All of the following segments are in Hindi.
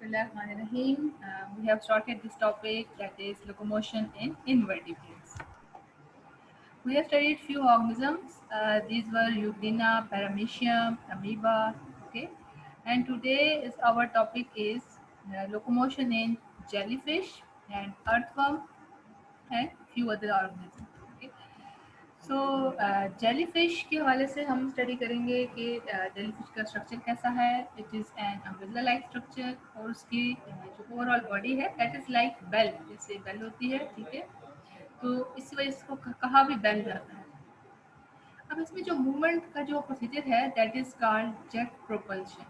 Bismillahirrahmanirrahim. We have started this topic, that is locomotion in invertebrates. We have studied few organisms. These were Euglena, Paramecium, amoeba. Okay, and today is our topic is locomotion in jellyfish and earthworm and few other organisms. Okay. So jellyfish के हवाले से हम स्टडी करेंगे कि जेलीफिश का स्ट्रक्चर कैसा है. It is an umbrella like structure और उसकी जो ओवरऑल बॉडी है दैट इज़ लाइक बेल, जैसे बेल होती है. ठीक है, तो इस वजह से इसको कहा भी बेल जाता है. अब इसमें जो मूवमेंट का जो प्रोसीजर है that is called jet propulsion.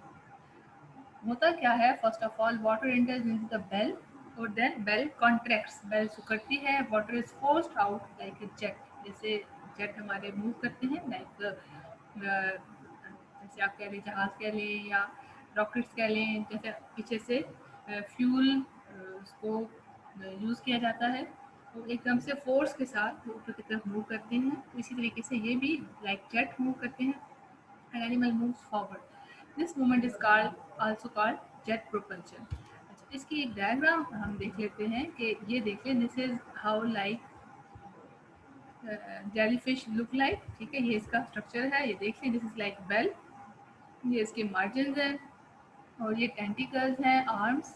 होता क्या है, first of all water enters into the bell और देन बेल कॉन्ट्रैक्ट्स, बेल सुकड़ती है, water is forced out like a jet. जैसे जेट हमारे मूव करते हैं लाइक जैसे आप कह लें जहाज कह लें या रॉकेट्स कह लें, जैसे पीछे से फ्यूल उसको यूज़ किया जाता है तो एकदम से फोर्स के साथ ऊपर की तरफ मूव करते हैं. इसी तरीके से ये भी लाइक जेट मूव करते हैं. An animal moves forward. This movement is also called jet propulsion. अच्छा, इसकी एक डायग्राम हम देख लेते हैं कि ये देख लें. This is how like jellyfish look like. ठीक है, ये इसका स्ट्रक्चर है. ये देख लें, दिस इज लाइक बेल. ये इसके मार्जिन हैं और ये टेंटिकल्स हैं, आर्म्स.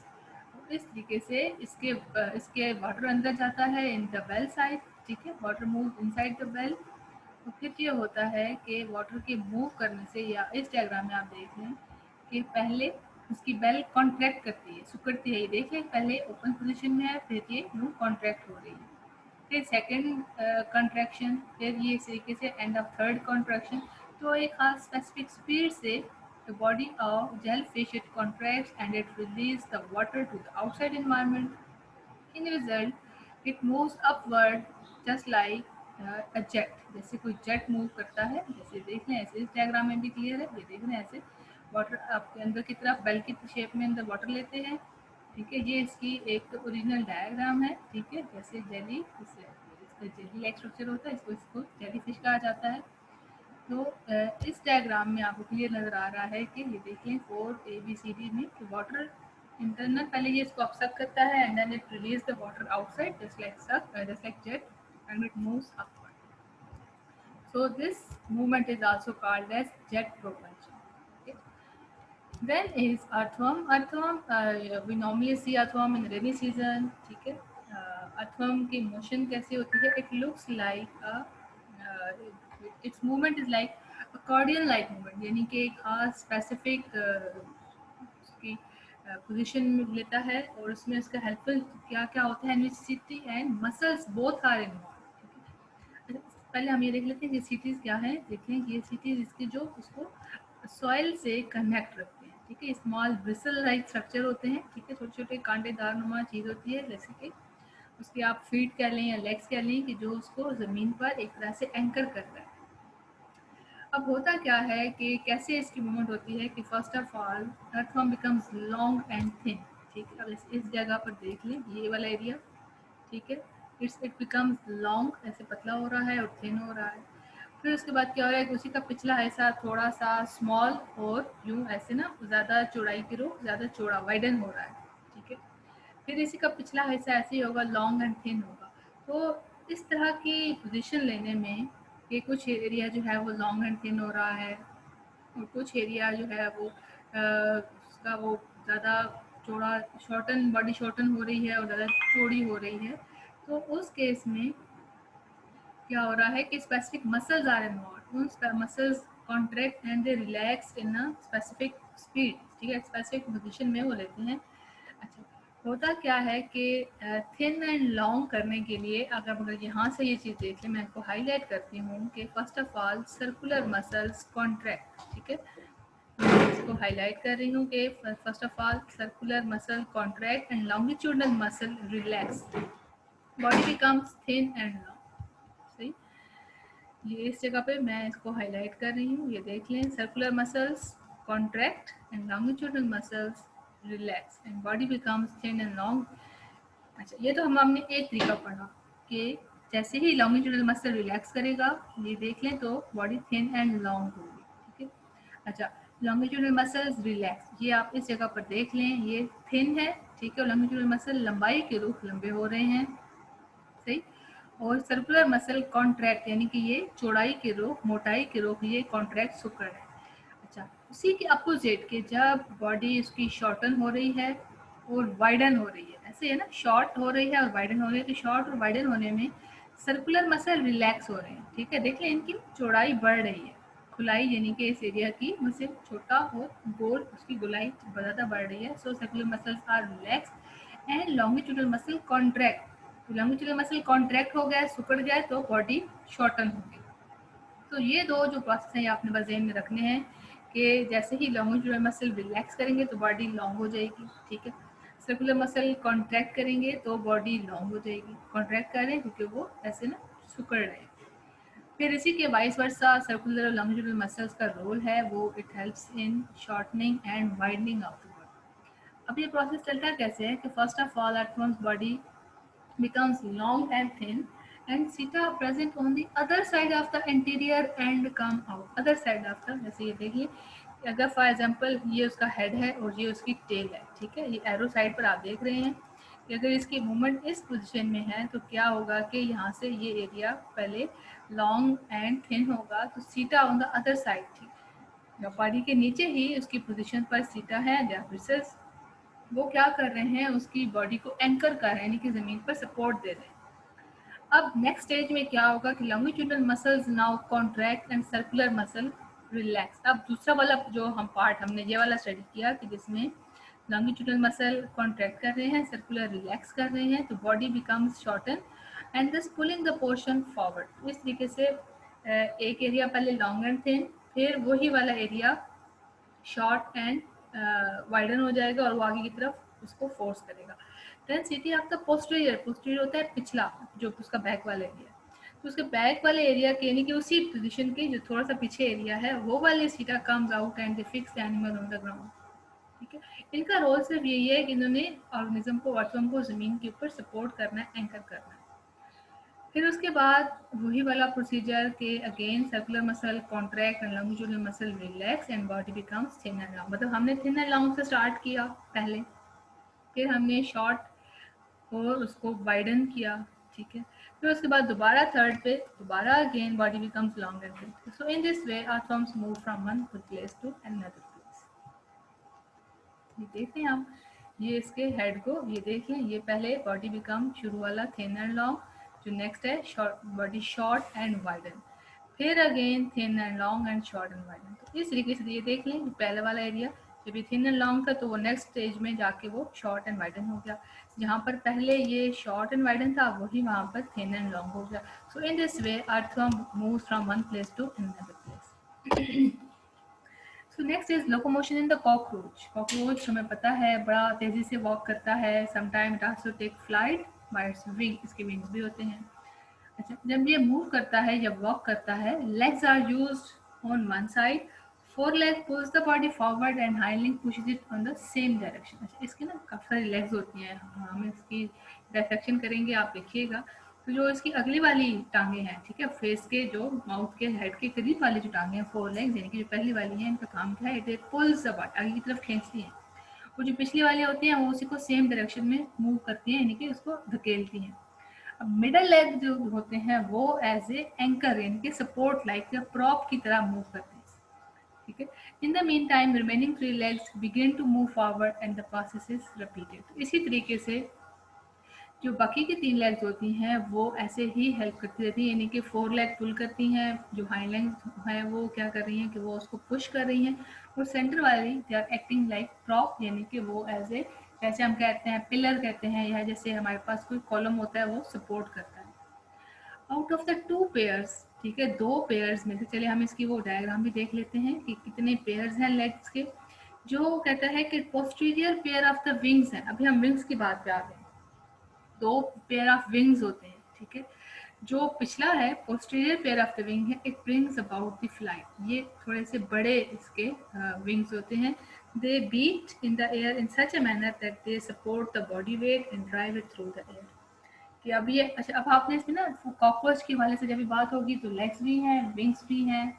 इस तरीके से इसके वाटर अंदर जाता है इन द बेल साइड. ठीक है, water move inside the bell. तो फिर ये होता है कि वाटर के मूव करने से, या इस डायग्राम में आप देख लें कि पहले उसकी बेल कॉन्ट्रैक्ट करती है, सिकुड़ती है. ये देख लें, पहले ओपन पोजीशन में है, फिर ये यूँ कॉन्ट्रैक्ट हो रही है. फिर सेकंड कॉन्ट्रैक्शन, फिर ये इस तरीके से एंड ऑफ थर्ड कॉन्ट्रैक्शन. तो एक खास स्पेसिफिक स्पीड से the body of jellyfish it contracts and it releases the water to the outside environment. In result, it moves upward just like a jet. जैसे कोई जेट मूव करता है, जैसे देख लें ऐसे. इस डायग्राम में भी क्लियर है. ये देख लें ऐसे वाटर आपके अंदर की तरफ बेल की शेप में अंदर वाटर लेते हैं. ठीक है, ये इसकी एक ओरिजिनल डायग्राम है. ठीक है, जैसे जेली, इसका जेली लाइक स्ट्रक्चर होता है, इसको जेली फिश कहा जाता है. तो इस डायग्राम में आपको क्लियर नज़र आ रहा है कि ये देखें 4 ABCD में कि वाटर इंटरनल पहले ये इसको अपसक करता है and then it release the water outside just like jet and it moves upward. So this movement is also called as jet propulsion. Then is earthworm. Earthworm, we normally see earthworm in rainy season. ठीक है, earthworm की motion कैसे होती है? It looks like its movement is like accordion like movement, यानी कि एक खास specific उसकी पोजीशन में लेता है और उसमें उसका हेल्पफुल क्या क्या होता है. एनविसिटी and muscles both are involve. पहले हम ये देख लेते हैं कि सिटीज़ क्या है. देखें ये सिटीज़ इसके जो उसको सॉइल से कनेक्ट रखते हैं. ठीक है, स्मॉल ब्रिसल लाइक स्ट्रक्चर होते हैं. ठीक है, छोटे छोटे कांटेदार नुमा चीज़ होती है, जैसे कि उसके आप फीट कह लें या लेग्स कह लें, कि जो उसको ज़मीन पर एक तरह से एंकर करता है. अब होता क्या है कि कैसे इसकी मूवमेंट होती है कि first of all earthworm becomes long and thin. ठीक है, अब इस जगह पर देख लें ये वाला एरिया. ठीक है, इट बिकम्स लॉन्ग, ऐसे पतला हो रहा है और थिन हो रहा है. फिर उसके बाद क्या हो रहा है कि उसी का पिछला हिस्सा थोड़ा सा स्मॉल और यूँ ऐसे ना ज़्यादा चौड़ाई की रो ज़्यादा चौड़ा वाइडन हो रहा है. ठीक है, फिर इसी का पिछला हिस्सा ऐसे ही होगा, लॉन्ग एंड थिन होगा. तो इस तरह की पोजीशन लेने में कि कुछ एरिया जो है वो लॉन्ग एंड थिन हो रहा है और कुछ एरिया जो है वो उसका वो ज़्यादा चौड़ा शॉर्टन बॉडी शॉर्टन हो रही है और ज़्यादा चौड़ी हो रही है. तो उस केस में क्या हो रहा है कि स्पेसिफिक मसल्स आर इन्वॉल्व. उन muscles contract and they relax in a specific speed. ठीक है, स्पेसिफिक पोजीशन में वो लेते हैं. अच्छा, होता क्या है कि थिन एंड लॉन्ग करने के लिए अगर यहाँ से ये चीज़ देख लें, मैं इसको हाईलाइट करती हूँ कि first of all circular muscles contract. ठीक है, मैं इसको हाईलाइट कर रही हूँ कि first of all circular muscle contract and longitudinal muscle relax. Body becomes thin and long. सही, ये इस जगह पे मैं इसको हाईलाइट कर रही हूँ. ये देख लें, circular muscles contract and longitudinal muscles relax and body becomes thin and long. अच्छा, ये तो हमने एक तरीका पढ़ा कि जैसे ही लॉन्गिट्यूडनल मसल रिलैक्स करेगा, ये देख लें तो बॉडी थिन एंड लॉन्ग होगी. ठीक है, अच्छा लॉन्गिट्यूडनल मसल्स रिलैक्स, ये आप इस जगह पर देख लें, ये थिन है, ठीक है। लॉन्गिट्यूडनल मसल लंबाई के रुख लंबे हो रहे हैं, सही। और सर्कुलर मसल कॉन्ट्रैक्ट, यानी कि ये चौड़ाई के रुख, मोटाई के रुख, ये कॉन्ट्रैक्ट सुकड़ है। अच्छा, उसी के अपोजिट के जब बॉडी उसकी शॉर्टन हो रही है और वाइडन हो रही है, ऐसे है ना, शॉर्ट हो रही है और वाइडन हो रही है, तो शॉर्ट और वाइडन होने में सर्कुलर मसल रिलैक्स हो रहे हैं, ठीक है। देख लें इनकी चौड़ाई बढ़ रही है, खुलाई यानी कि इस एरिया की वो सिर्फ छोटा और गोल, उसकी गोलाई ज़्यादा बढ़ रही है। So circular muscles are relax and longitudinal muscle contract. Longitudinal muscle contract हो गया, सिकुड़ गया, तो बॉडी शॉर्टन होगी। तो ये दो जो प्रोसेस हैं आपने बस ध्यान में रखने हैं कि जैसे ही लॉन्गिट्यूडल मसल रिलैक्स करेंगे तो बॉडी लॉन्ग हो जाएगी, ठीक है। सर्कुलर मसल कॉन्ट्रैक्ट करेंगे तो बॉडी लॉन्ग हो जाएगी, कॉन्ट्रैक्ट कर रहे हैं क्योंकि वो ऐसे ना सिकुड़ रहे हैं। फिर इसी के वाइस वर्सा सर्कुलर और लॉन्गिट्यूडल मसल्स का रोल है, वो it helps in shortening and widening of the body. अब ये प्रोसेस चलता कैसे है कि first of all atoms body becomes long and thin and seta present on the other side of the anterior and come out other side of the, जैसे ये देखिए अगर फॉर एग्जांपल ये उसका हेड है और ये उसकी टेल है, ठीक है। ये एरो साइड पर आप देख रहे हैं कि अगर इसकी मूवमेंट इस पोजीशन में है तो क्या होगा कि यहाँ से ये एरिया पहले लॉन्ग एंड थिन होगा, तो सीटा ऑन द अदर साइड थी, बॉडी के नीचे ही उसकी पोजीशन पर सीटा है, वो क्या कर रहे हैं, उसकी बॉडी को एंकर कर रहे हैं, यानी कि जमीन पर सपोर्ट दे रहे हैं। अब नेक्स्ट स्टेज में क्या होगा कि longitudinal muscles now contract and circular muscle relax. अब दूसरा वाला जो हम पार्ट हमने ये वाला स्टडी किया कि जिसमें लॉन्गिट्यूडनल मसल कॉन्ट्रैक्ट कर रहे हैं, सर्कुलर रिलैक्स कर रहे हैं, तो body becomes shorten and this pulling the portion forward. इस तरीके से एक एरिया पहले लॉन्ग एंड थिन, फिर वही वाला एरिया शॉर्ट एंड वाइडन हो जाएगा और वो आगे की तरफ उसको फोर्स करेगा। Then city of the posterior, posterior होता है पिछला, जो उसका बैक वाला एरिया, तो उसके बैक वाले एरिया के यानी कि उसी पोजीशन के जो थोड़ा सा पीछे एरिया है वो वाले सीटा comes out and they fix the animal on the ground, ठीक है। इनका रोल सिर्फ यही है कि इन्होंने ऑर्गेनिज्म को, अर्थवर्म को जमीन के ऊपर सपोर्ट करना है, एंकर करना है। फिर उसके बाद वही वाला प्रोसीजर के again circular muscle contract and longitudinal muscle relax and body becomes thin and long. मतलब हमने थिन एंड लॉन्ग से स्टार्ट किया पहले, फिर हमने शॉर्ट और उसको वाइडन किया, ठीक है। फिर उसके बाद दोबारा थर्ड पे दोबारा again body becomes long and thin. So in this way earthworms move from one place to another place. ये देखें आप, ये इसके हेड को ये देख लें, ये पहले बॉडी बिकम शुरू वाला थिन एंड लॉन्ग, जो नेक्स्ट है short, body short and widen, फिर again thin and long and short and widen. तो इस तरीके से ये देख लें, पहले वाला एरिया जब ये थिन एंड लॉन्ग था तो वो नेक्स्ट स्टेज में जाके वो शॉर्ट एंड वाइडन हो गया, जहाँ पर पहले ये शॉर्ट एंड वाइडन था वही वहाँ पर थिन एंड लॉन्ग हो गया। So in this way earthworm moves from one place to another place. So next is locomotion in the cockroach. Cockroach हमें पता है बड़ा तेजी से वॉक करता है, sometime it also take flight by its wing, इसके विंग्स भी होते हैं। अच्छा, जब ये मूव करता है, जब वॉक करता है, legs are used on one side, fore leg pulls the body forward and hind leg pushes it on the same direction. अच्छा, इसके ना काफ़ी सारी लेग्स होती हैं, हम इसकी डायसेक्शन करेंगे, आप देखिएगा। तो जो इसकी अगली वाली टांगे हैं, ठीक है, फेस के जो माउथ के हेड के करीब वाली जो टांगे हैं, फोर लेग्स, यानी कि जो पहली वाली है, इनका काम क्या है, इट पुल्स द बॉडी, आगे की तरफ खींचती हैं। और जो पिछली वाली होती हैं वो उसी को सेम डायरेक्शन में मूव करती हैं, यानी कि उसको धकेलती हैं। अब मिडल लेग जो होते हैं वो एज ए एंकर, यानी कि सपोर्ट लाइक प्रॉप की तरह मूव करते हैं, ठीक है। In the meantime remaining three legs begin to move forward and the process is repeated. तो इसी तरीके से जो बाकी की तीन लेग्स होती हैं वो ऐसे ही हेल्प करती रहती हैं, यानी कि फोर लेग पुल करती हैं, जो हाइंड लेग्स हैं वो क्या कर रही हैं कि वो उसको पुश कर रही हैं, और सेंटर वाली they are acting like prop, यानी कि वो एज ए, जैसे हम कहते हैं पिलर कहते हैं, या जैसे हमारे पास कोई कॉलम होता है वो सपोर्ट करता है। Out of the two pairs, ठीक है, दो पेयर्स में से, चलिए हम इसकी वो डायग्राम भी देख लेते हैं कि कितने पेयर्स हैं लेग्स के। जो कहता है कि posterior pair of the wings हैं, अभी हम विंग्स की बात पे आ गए, दो पेयर ऑफ विंग्स होते हैं, ठीक है। जो पिछला है posterior pair of the wing है, it brings about the flight, ये थोड़े से बड़े इसके विंग्स होते हैं। They beat in the air in such a manner that they support the body weight and drive it through the air. कि अब ये, अच्छा, अब आपने इसमें ना कॉकरोच के वाले से जब भी बात होगी तो लेग्स भी हैं, विंग्स भी हैं,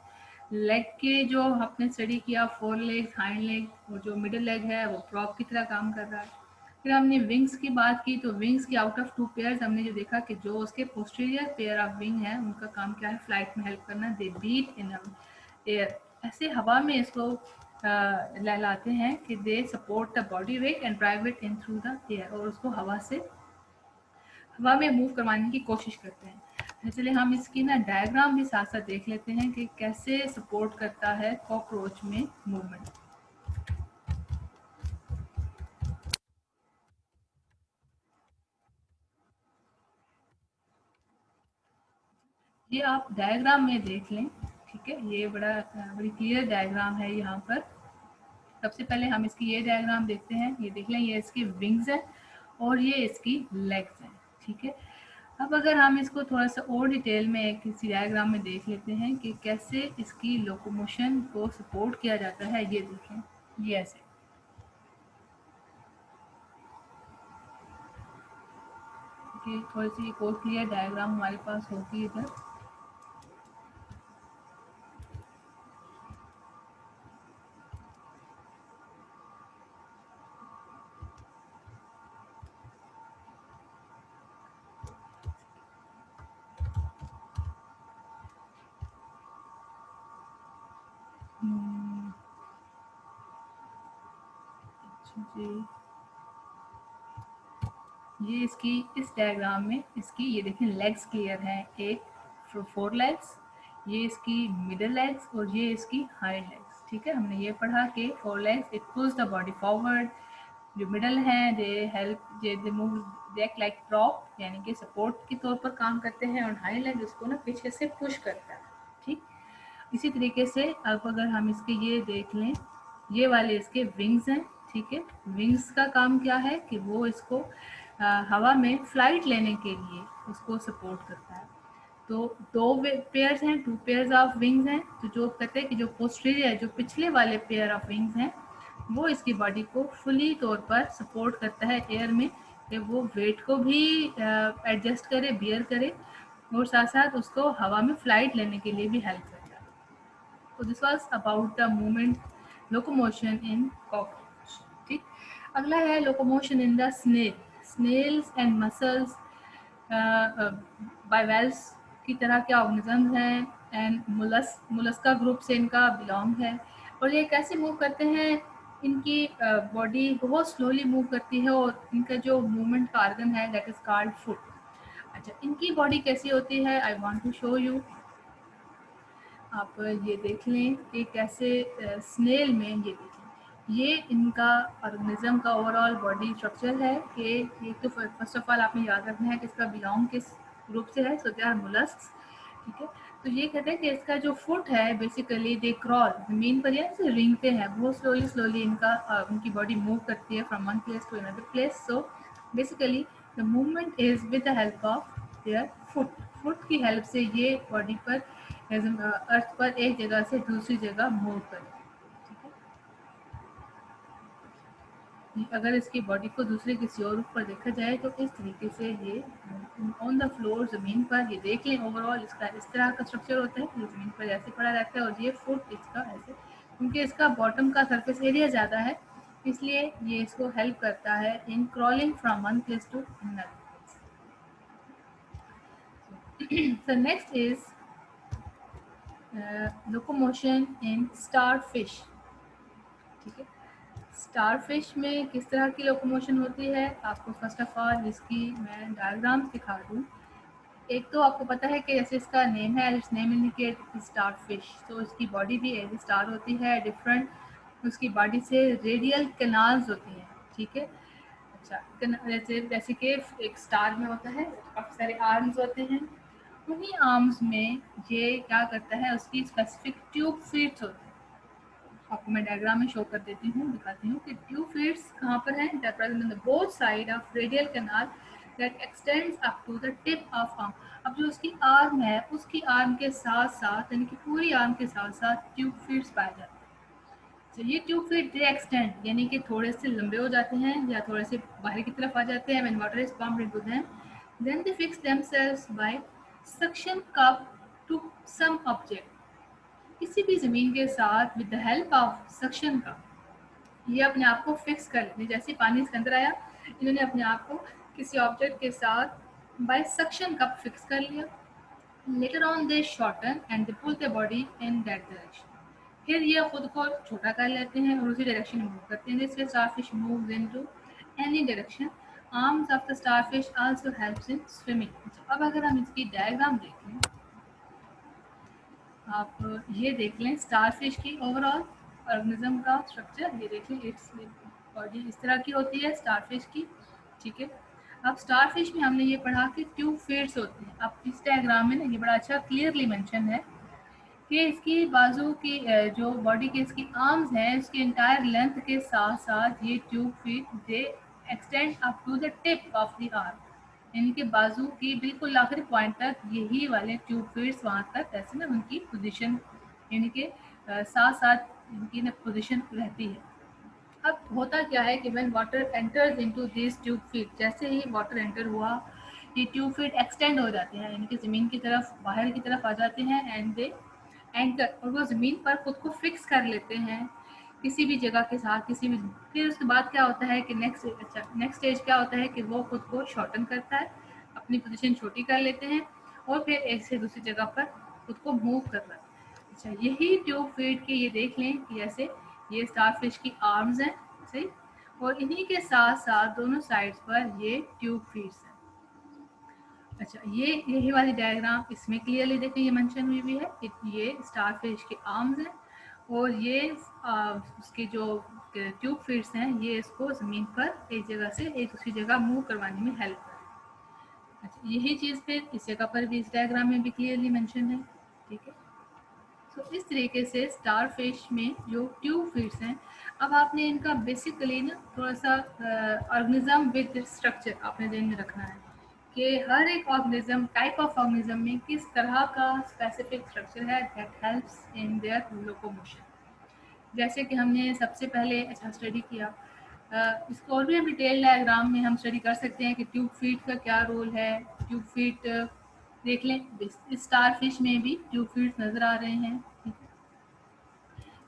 लेग के जो आपने स्टडी किया, फोर लेग, हाइंड लेग और जो मिडिल लेग है वो प्रॉप की तरह काम कर रहा है। फिर हमने विंग्स की बात की, तो विंग्स की आउट ऑफ 2 पेयर्स हमने जो देखा कि जो उसके पोस्टीरियर पेयर ऑफ विंग है उनका काम क्या है, फ्लाइट में हेल्प करना। दे बीट इन एयर, ऐसे हवा में इसको लहलाते हैं कि they support the body weight and drive it in through the air, और उसको हवा में मूव करवाने की कोशिश करते हैं। चलिए हम इसकी ना डायग्राम भी साथ साथ देख लेते हैं कि कैसे सपोर्ट करता है कॉकरोच में मूवमेंट। ये आप डायग्राम में देख लें, ठीक है, ये बड़ी क्लियर डायग्राम है यहाँ पर। सबसे पहले हम इसकी ये डायग्राम देखते हैं, ये देख लें, ये इसकी विंग्स है और ये इसकी लेग्स हैं, ठीक है। अब अगर हम इसको थोड़ा सा और डिटेल में किसी डायग्राम में देख लेते हैं कि कैसे इसकी लोकोमोशन को सपोर्ट किया जाता है, ये देखें, ये ऐसे, कि थोड़ी सी एक और क्लियर डायग्राम हमारे पास होगी इधर। अच्छा जी, ये इसकी इस डायग्राम में इसकी ये देखें लेग्स क्लियर हैं, एक फोर लेग्स, ये इसकी मिडल लेग्स और ये इसकी हाइंड लेग्स, ठीक है। हमने ये पढ़ा कि four legs it pools the body forward, जो मिडल हैं they help, they move, they act like prop, यानी कि सपोर्ट के तौर पर काम करते हैं, और हाइंड लेग उसको ना पीछे से पुश करता है, ठीक। इसी तरीके से अब अगर हम इसके ये देख लें, ये वाले इसके विंग्स हैं, ठीक है। विंग्स का काम क्या है कि वो इसको हवा में फ्लाइट लेने के लिए उसको सपोर्ट करता है। तो दो पेयर्स हैं, 2 पेयर्स ऑफ विंग्स हैं, तो जो कहते हैं कि जो पोस्टीरियर, जो पिछले वाले पेयर ऑफ विंग्स हैं, वो इसकी बॉडी को फुली तौर पर सपोर्ट करता है एयर में, कि वो वेट को भी एडजस्ट करे, बियर करे, और साथ साथ उसको हवा में फ्लाइट लेने के लिए भी हेल्प करता है। तो this was about the movement, locomotion in cockroach, ठीक। अगला है locomotion in the snail. Snails and muscles bivalves की तरह के ऑर्गेनिजम्स हैं, एंड मुलस्का ग्रुप से इनका बिलोंग है। और ये कैसे मूव करते हैं, इनकी बॉडी बहुत स्लोली मूव करती है, और इनका जो मूवमेंट का ऑर्गन है दैट इज कॉल्ड फुट। अच्छा, इनकी बॉडी कैसी होती है, I want to show you. आप ये देख लें कि कैसे स्नेल में, ये देखें, ये इनका ऑर्गेनिज्म का ओवरऑल बॉडी स्ट्रक्चर है कि ये तो फर्स्ट ऑफ ऑल आपने याद रखना है कि इसका बिलोंग किस ग्रुप से है, सो दे आर मोलस्क्स, ठीक है। तो ये कहते हैं कि इसका जो फुट है बेसिकली दे क्रॉल जमीन पर, या ऐसे रेंगते हैं बहुत स्लोली स्लोली, उनकी बॉडी मूव करती है from one place to another place. So basically the movement is with the help of their foot. Foot की हेल्प से ये बॉडी पर, अर्थ पर एक जगह से दूसरी जगह मूव करें, ठीक है। अगर इसकी बॉडी को दूसरे किसी और पर देखा जाए तो इस तरीके से ये ऑन द फ्लोर, ज़मीन पर, ये देख लें ओवरऑल इसका इस तरह का स्ट्रक्चर होता है, ये ज़मीन पर ऐसे पड़ा रहता है, और ये फुट इसका ऐसे, क्योंकि इसका बॉटम का सरफेस एरिया ज़्यादा है, इसलिए ये इसको हेल्प करता है in crawling from one place to another place. So next is locomotion in starfish, ठीक है। स्टारफिश में किस तरह की लोकोमोशन होती है, आपको फर्स्ट ऑफ ऑल इसकी मैं डायग्राम दिखा दूँ। एक तो आपको पता है कि जैसे इसका नेम है, इट्स नेम इंडिकेट स्टारफिश, तो इसकी बॉडी भी एज स्टार होती है, डिफरेंट उसकी बॉडी से रेडियल कैनाल्स होती हैं, ठीक है। अच्छा, जैसे जैसे कि एक स्टार में होता है काफ़ी सारे आर्म्स होते हैं, उन्हीं आर्म्स में ये क्या करता है, उसकी स्पेसिफिक ट्यूब फीट्स होती हैं। आपको मैं डायग्राम में शो कर देती हूँ, दिखाती हूँ कि ट्यूब फीट्स कहाँ पर हैं, that present on the both side of radial canal that extends up to the tip of arm. अब जो उसकी आर्म है, उसकी आर्म के साथ साथ, यानी कि पूरी आर्म के साथ साथ ट्यूब फीट्स पाए जाते हैं। तो ये ट्यूब फीट दे एक्सटेंड, यानी कि थोड़े से लंबे हो जाते हैं या थोड़े से बाहर की तरफ आ जाते हैं, when water is pumped into them, then they fix themselves by suction cup to some object. किसी भी ज़मीन के साथ with the help of suction का ये अपने आप को फिक्स कर लेते हैं। जैसे पानी इसके अंदर आया, इन्होंने अपने आप को किसी ऑब्जेक्ट के साथ बाय सक्शन कप फिक्स कर लिया। Later on they shorten and they pull the body in that direction. फिर ये खुद को छोटा कर लेते हैं और उसी डायरेक्शन में मूव करते हैं। This way starfish moves into any direction. Arms of the starfish also helps in swimming. अब अगर हम इसकी डायग्राम देखें, आप ये देख लें स्टारफिश की ओवरऑल ऑर्गेनिज्म का स्ट्रक्चर, ये देख लें इट्स बॉडी इस तरह की होती है स्टारफिश की, ठीक है। अब स्टारफिश में हमने ये पढ़ा कि ट्यूब फीड्स होती हैं। अब इस डायग्राम में ना ये बड़ा अच्छा क्लियरली मेंशन है कि इसकी बाजू की जो बॉडी के इसकी आर्म्स हैं, इसकी इंटायर लेंथ के साथ साथ ये tube feed they extend up to the tip of the arm, यानी कि बाजू की बिल्कुल आखिरी पॉइंट तक यही वाले ट्यूब फीड्स वहाँ तक ऐसे ना उनकी पोजीशन, यानी कि साथ साथ इनकी ना पोजीशन रहती है। अब होता क्या है कि when water enters into this tube feed, जैसे ही वाटर एंटर हुआ ये ट्यूब फीड एक्सटेंड हो जाते हैं, यानी कि ज़मीन की तरफ बाहर की तरफ आ जाते हैं एंड दे एंटर, और वो ज़मीन पर खुद को फिक्स कर लेते हैं किसी भी जगह के साथ, किसी भी। फिर उसके बाद क्या होता है कि नेक्स्ट स्टेज क्या होता है कि वो खुद को शॉर्टन करता है, अपनी पोजीशन छोटी कर लेते हैं और फिर एक से दूसरी जगह पर खुद को मूव करता है। अच्छा, यही ट्यूब फीड के ये देख लें कि ऐसे ये स्टारफिश की आर्म्स हैं, सही, और इन्हीं के साथ साथ दोनों साइड्स पर ये ट्यूब फीड्स हैं। अच्छा, ये यही वाली डायग्राम इसमें क्लियरली देखिए ये मेंशन हुई हुई है कि ये स्टारफिश के आर्म्स हैं और ये उसके जो ट्यूब फीड्स हैं ये इसको ज़मीन पर एक जगह से एक दूसरी जगह मूव करवाने में हेल्प कर रहे हैं। अच्छा, यही चीज़ फिर इस जगह पर भी इस डायग्राम में भी क्लियरली मेंशन है, ठीक है। तो इस तरीके से स्टारफिश में जो ट्यूब फीड्स हैं, अब आपने इनका बेसिकली ना थोड़ा सा ऑर्गेनिज्म विद स्ट्रक्चर आपने ध्यान में रखना है कि हर एक ऑर्गेनिज्म टाइप ऑफ ऑर्गेनिज्म में किस तरह का स्पेसिफिक स्ट्रक्चर है that helps in their locomotion. जैसे कि हमने सबसे पहले अच्छा स्टडी किया, इसको और भी हम डिटेल डायग्राम में हम स्टडी कर सकते हैं कि ट्यूब फीड का क्या रोल है। ट्यूब फीड देख लें, स्टार फिश में भी ट्यूब फीड्स नज़र आ रहे हैं,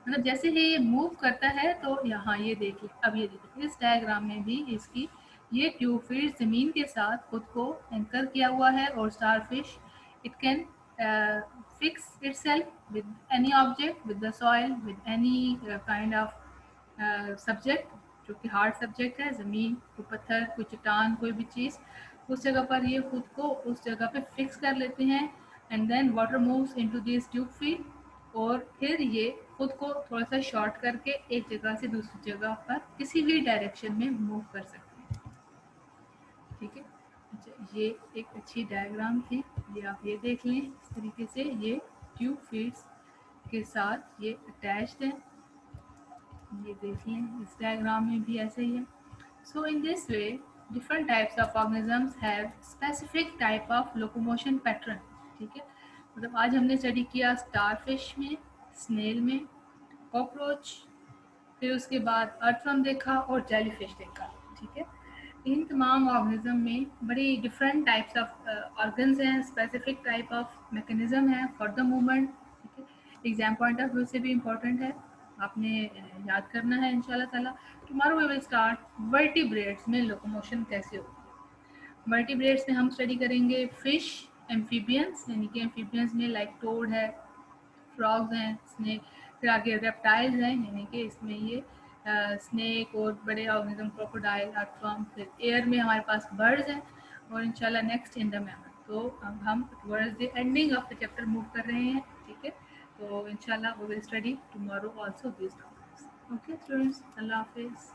मतलब जैसे ही ये मूव करता है तो यहाँ ये देखिए, अब ये देखिए इस डायग्राम में भी इसकी ये ट्यूब फीड ज़मीन के साथ खुद को एंकर किया हुआ है और starfish it can fix itself with any object, with the soil, with any kind of subject जो कि हार्ड सब्जेक्ट है, ज़मीन, कोई पत्थर, कोई चट्टान, कोई भी चीज़, उस जगह पर ये खुद को उस जगह पे फिक्स कर लेते हैं and then water moves into this tube feed और फिर ये खुद को थोड़ा सा शॉर्ट करके एक जगह से दूसरी जगह पर किसी भी डायरेक्शन में मूव कर सकते हैं, ठीक है। अच्छा, ये एक अच्छी डायग्राम थी, ये आप ये देख लें इस तरीके से ये ट्यूब फीड्स के साथ ये अटैच्ड है, ये देख लें इस डायग्राम में भी ऐसे ही है। So in this way different types of organisms have specific type of locomotion pattern, ठीक है। मतलब आज हमने स्टडी किया स्टारफिश में, स्नेल में, कॉकरोच, फिर उसके बाद अर्थवर्म देखा और जेलीफिश देखा, ठीक है। इन तमाम ऑर्गेनिज्म में बड़ी डिफरेंट टाइप्स ऑफ ऑर्गन्स हैं, स्पेसिफिक टाइप ऑफ मैकेनिज्म है फॉर द मूवमेंट, ठीक है। एग्जाम पॉइंट ऑफ व्यू से भी इम्पोर्टेंट है, आपने याद करना है इंशाल्लाह ताला। Tomorrow we will start vertebrates में लोकोमोशन कैसे होती है। वर्टिब्रेट्स में हम स्टडी करेंगे फिश, एम्फीबियंस, यानी कि एम्फीबियंस में लाइक टोड है, फ्रॉग्स हैं, स्नेक, फिर आगे रेप्टाइल्स हैं, यानी कि इसमें ये स्नेक और बड़े ऑर्गेनिज्म क्रोकोडाइल, अर्थवर्म, फिर एयर में हमारे पास बर्ड्स हैं और इंशाल्लाह नेक्स्ट इन द मैमल। तो अब हम towards the ending of the chapter move कर रहे हैं, ठीक है। तो इंशाल्लाह we will study tomorrow also this topics. Okay students, अल्लाह हाफिज़।